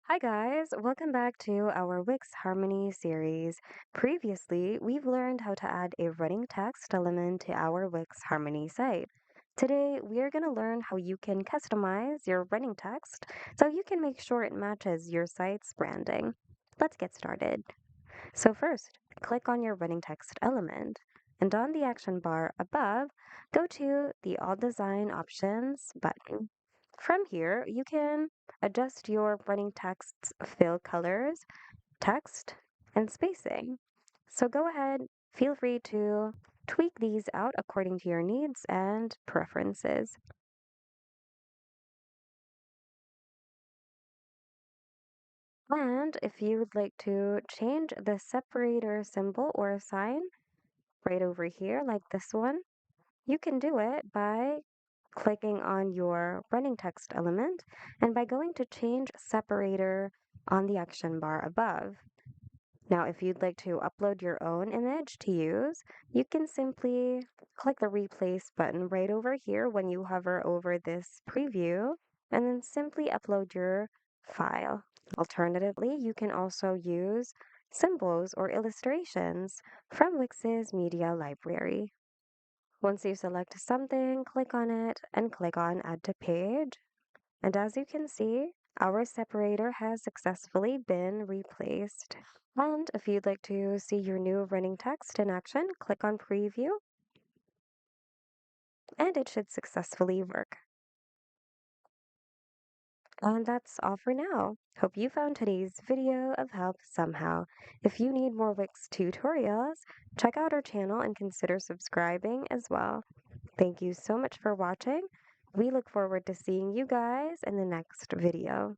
Hi guys, welcome back to our Wix Harmony series. Previously, we've learned how to add a running text element to our Wix Harmony site. Today, we're going to learn how you can customize your running text so you can make sure it matches your site's branding. Let's get started. So first, click on your running text element, and on the action bar above, go to the All Design Options button. From here, you can adjust your running text's fill colors, text, and spacing. So go ahead, feel free to tweak these out according to your needs and preferences. And if you would like to change the separator symbol or sign right over here, like this one, you can do it by clicking on your running text element and by going to change separator on the action bar above. Now, if you'd like to upload your own image to use, you can simply click the replace button right over here when you hover over this preview and then simply upload your file. Alternatively, you can also use symbols or illustrations from Wix's media library. Once you select something, click on it and click on Add to Page. And as you can see, our separator has successfully been replaced. And if you'd like to see your new running text in action, click on Preview and it should successfully work. And that's all for now. Hope you found today's video of help somehow. If you need more Wix tutorials, check out our channel and consider subscribing as well. Thank you so much for watching. We look forward to seeing you guys in the next video.